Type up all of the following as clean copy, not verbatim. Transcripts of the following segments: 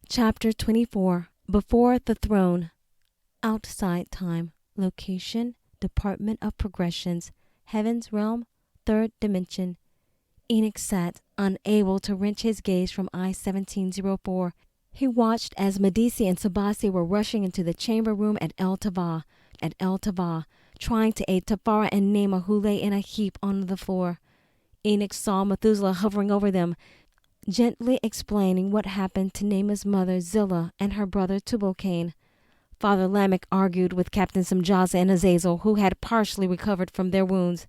Chapter 24. Before the Throne. Outside time. Location: Department of Progressions. Heaven's Realm. Third Dimension. Enoch sat, unable to wrench his gaze from I-1704. He watched as Medici and Sabasi were rushing into the chamber room at El Tava, trying to aid Tafara and Nema, who lay in a heap on the floor. Enoch saw Methuselah hovering over them, gently explaining what happened to Nema's mother Zillah and her brother Tubal-Cain. Father Lamech argued with Captain Samjaza and Azazel, who had partially recovered from their wounds.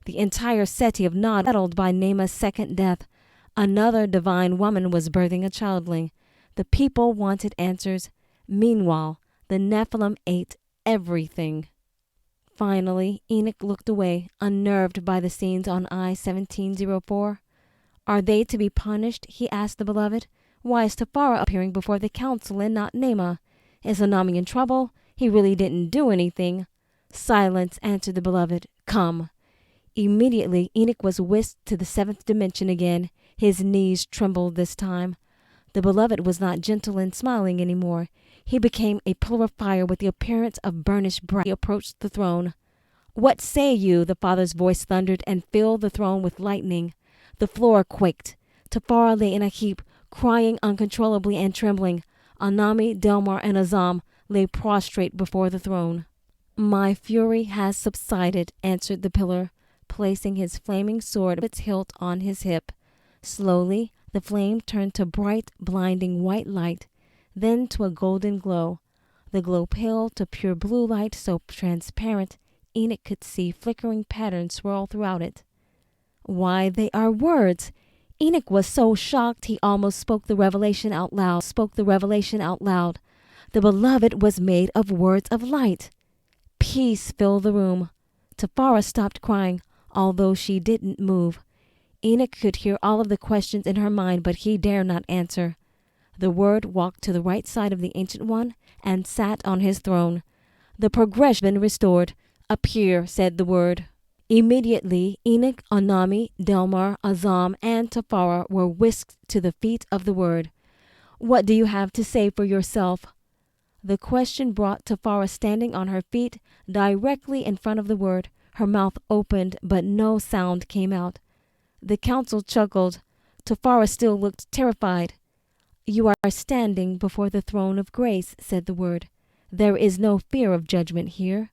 The entire city of Nod settled by Nema's second death. Another divine woman was birthing a childling. The people wanted answers. Meanwhile, the Nephilim ate everything. Finally, Enoch looked away, unnerved by the scenes on I-1704. Are they to be punished? He asked the beloved. Why is Tafara appearing before the council and not Nema? Is Anami in trouble? He really didn't do anything. Silence, answered the beloved. Come. Immediately, Enoch was whisked to the seventh dimension again. His knees trembled this time. The beloved was not gentle and smiling anymore. He became a pillar of fire with the appearance of burnished brass. He approached the throne. What say you? The Father's voice thundered and filled the throne with lightning. The floor quaked. Tafara lay in a heap, crying uncontrollably and trembling. Anami, Delmar, and Azam lay prostrate before the throne. My fury has subsided, answered the pillar, placing his flaming sword with its hilt on his hip. Slowly, the flame turned to bright, blinding white light, then to a golden glow. The glow paled to pure blue light so transparent Enoch could see flickering patterns swirl throughout it. Why, they are words! Enoch was so shocked he almost spoke the revelation out loud. The beloved was made of words of light. Peace filled the room. Tafara stopped crying, although she didn't move. Enoch could hear all of the questions in her mind, but he dare not answer. The Word walked to the right side of the Ancient One and sat on his throne. The progression had been restored. Appear, said the Word. Immediately, Enoch, Anami, Delmar, Azam, and Tafara were whisked to the feet of the Word. What do you have to say for yourself? The question brought Tafara standing on her feet directly in front of the Word. Her mouth opened, but no sound came out. The council chuckled. Tafara still looked terrified. You are standing before the throne of grace, said the Word. There is no fear of judgment here.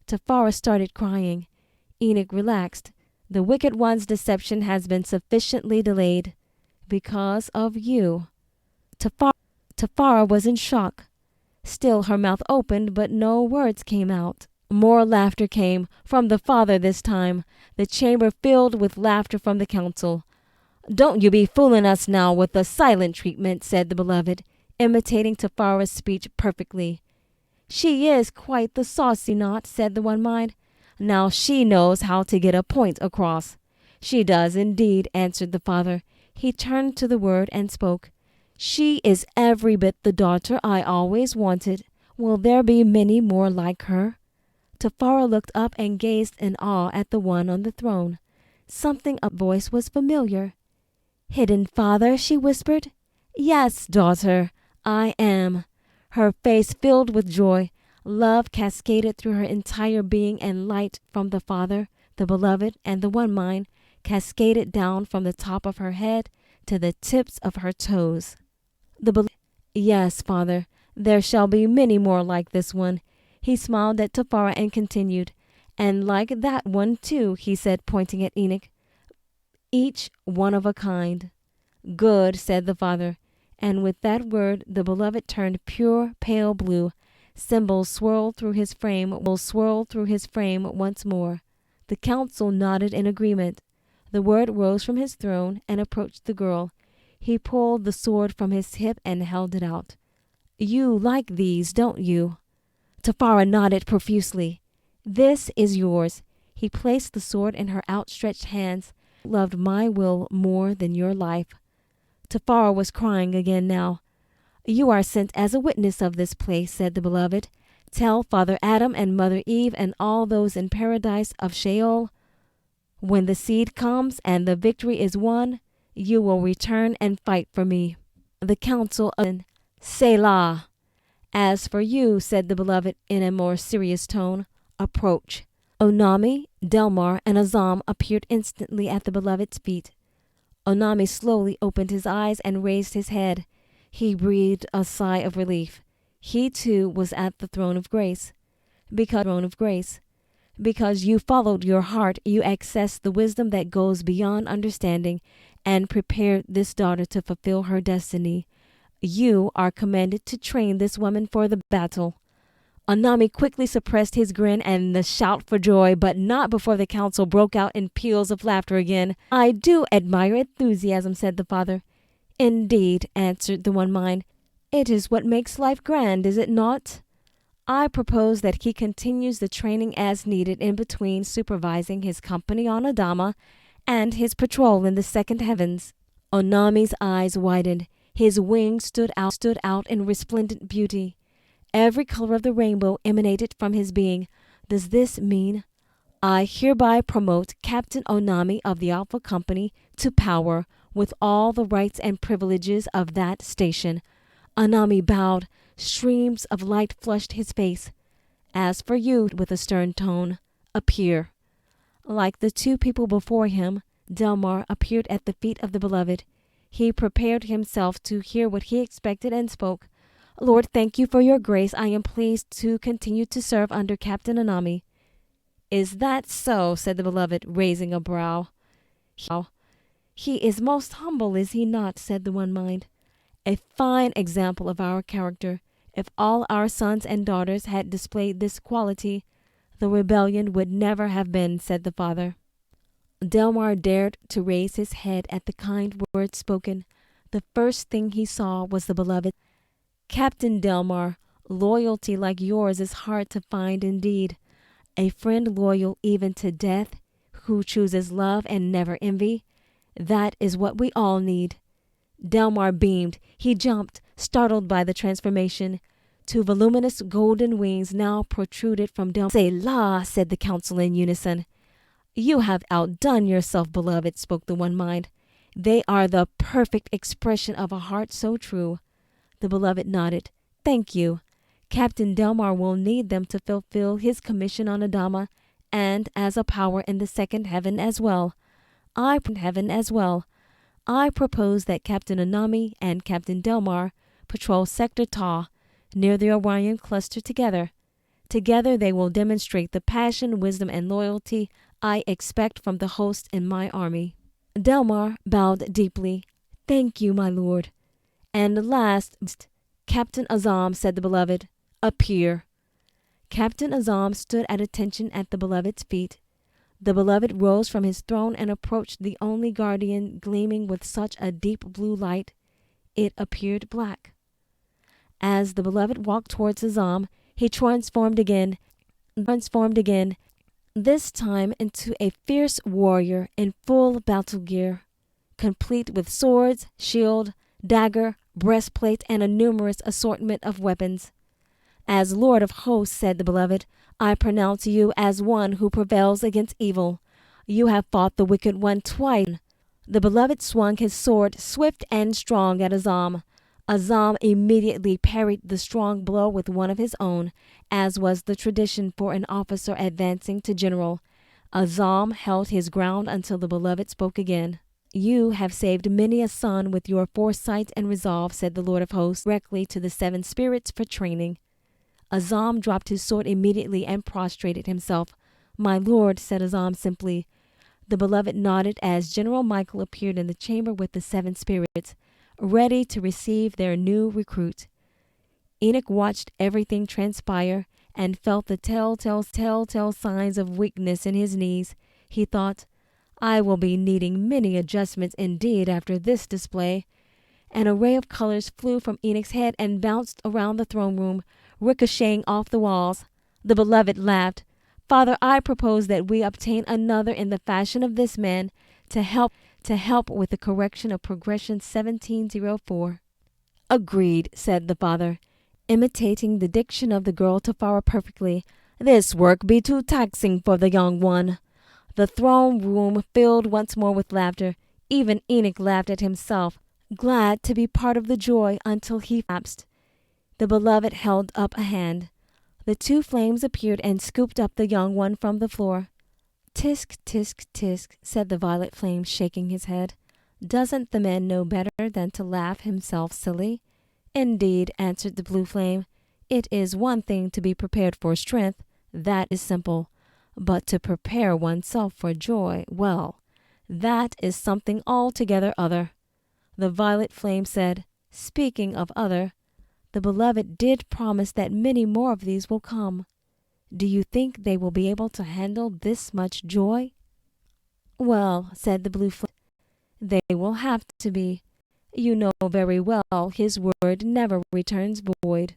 Tafara started crying. Enoch relaxed. The wicked one's deception has been sufficiently delayed. Because of you. Tafara was in shock. Still her mouth opened, but no words came out. More laughter came, from the Father this time. The chamber filled with laughter from the council. Don't you be fooling us now with the silent treatment, said the beloved, imitating Tafara's speech perfectly. She is quite the saucy knot, said the one mind. Now she knows how to get a point across. She does indeed, answered the Father. He turned to the Word and spoke. She is every bit the daughter I always wanted. Will there be many more like her? Tafara looked up and gazed in awe at the one on the throne. Something of voice was familiar. Hidden Father, she whispered. Yes, daughter, I am. Her face filled with joy. Love cascaded through her entire being, and light from the Father, the Beloved, and the One Mind cascaded down from the top of her head to the tips of her toes. Yes, Father, there shall be many more like this one. He smiled at Tafara and continued, and like that one too, he said, pointing at Enoch. Each one of a kind. Good, said the Father, and with that word the beloved turned pure pale blue. Symbols swirled through his frame once more. The council nodded in agreement. The Word rose from his throne and approached the girl. He pulled the sword from his hip and held it out. You like these, don't you? Tafara nodded profusely. This is yours. He placed the sword in her outstretched hands. Loved my will more than your life. Tafara was crying again now. You are sent as a witness of this place, said the beloved. Tell Father Adam and Mother Eve and all those in paradise of Sheol, when the seed comes and the victory is won, you will return and fight for me. The council Selah. As for you, said the beloved in a more serious tone, approach. Onami, Delmar, and Azam appeared instantly at the beloved's feet. Onami slowly opened his eyes and raised his head. He breathed a sigh of relief. He too was at the throne of grace. Because you followed your heart, you accessed the wisdom that goes beyond understanding and prepared this daughter to fulfill her destiny. You are commanded to train this woman for the battle. Onami quickly suppressed his grin and the shout for joy, but not before the council broke out in peals of laughter again. I do admire enthusiasm, said the father. Indeed, answered the one mind. It is what makes life grand, is it not? I propose that he continues the training as needed in between supervising his company on Adama and his patrol in the second heavens. Onami's eyes widened. His wings stood out in resplendent beauty. Every color of the rainbow emanated from his being. Does this mean I hereby promote Captain Onami of the Alpha Company to power with all the rights and privileges of that station? Onami bowed. Streams of light flushed his face. As for you, with a stern tone, appear. Like the two people before him, Delmar appeared at the feet of the beloved. He prepared himself to hear what he expected and spoke. Lord, thank you for your grace. I am pleased to continue to serve under Captain Onami. Is that so? Said the beloved, raising a brow. He is most humble, is he not? Said the one mind. A fine example of our character. If all our sons and daughters had displayed this quality, the rebellion would never have been, said the father. Delmar dared to raise his head at the kind words spoken. The first thing he saw was the beloved. Captain Delmar, loyalty like yours is hard to find indeed. A friend loyal even to death, who chooses love and never envy. That is what we all need. Delmar beamed. He jumped, startled by the transformation. Two voluminous golden wings now protruded from Delmar. Selah, said the council in unison. You have outdone yourself, beloved, spoke the one mind. They are the perfect expression of a heart so true. The beloved nodded. Thank you. Captain Delmar will need them to fulfill his commission on Adama and as a power in the second heaven as well. I propose that Captain Onami and Captain Delmar patrol Sector Ta near the Orion cluster together. Together they will demonstrate the passion, wisdom, and loyalty I expect from the host in my army. Delmar bowed deeply. Thank you, my lord. And last, Captain Azam, said the beloved, appear. Captain Azam stood at attention at the beloved's feet. The beloved rose from his throne and approached the only guardian gleaming with such a deep blue light, it appeared black. As the beloved walked towards Azam, he transformed again, this time into a fierce warrior in full battle gear, complete with swords, shield, dagger, breastplate, and a numerous assortment of weapons. As Lord of Hosts, said the beloved, I pronounce you as one who prevails against evil. You have fought the wicked one twice. The beloved swung his sword swift and strong at Azam. Azam immediately parried the strong blow with one of his own, as was the tradition for an officer advancing to general. Azam held his ground until the beloved spoke again. You have saved many a son with your foresight and resolve, said the Lord of Hosts, directly to the seven spirits for training. Azam dropped his sword immediately and prostrated himself. My lord, said Azam simply. The beloved nodded as General Michael appeared in the chamber with the seven spirits, ready to receive their new recruit. Enoch watched everything transpire and felt the telltale signs of weakness in his knees. He thought, I will be needing many adjustments indeed after this display. An array of colors flew from Enoch's head and bounced around the throne room, ricocheting off the walls. The beloved laughed. Father, I propose that we obtain another in the fashion of this man to help with the correction of progression 1704. Agreed, said the father, imitating the diction of the girl Tafara perfectly. This work be too taxing for the young one. The throne room filled once more with laughter. Even Enoch laughed at himself, glad to be part of the joy until he lapsed. The beloved held up a hand. The two flames appeared and scooped up the young one from the floor. "Tisk, tisk, tisk," said the violet flame, shaking his head. "Doesn't the man know better than to laugh himself silly?" "Indeed," answered the blue flame, "it is one thing to be prepared for strength. That is simple. But to prepare oneself for joy, well, that is something altogether other." The violet flame said, "Speaking of other, the beloved did promise that many more of these will come. Do you think they will be able to handle this much joy?" "Well," said the blue flame, "they will have to be. You know very well his word never returns void."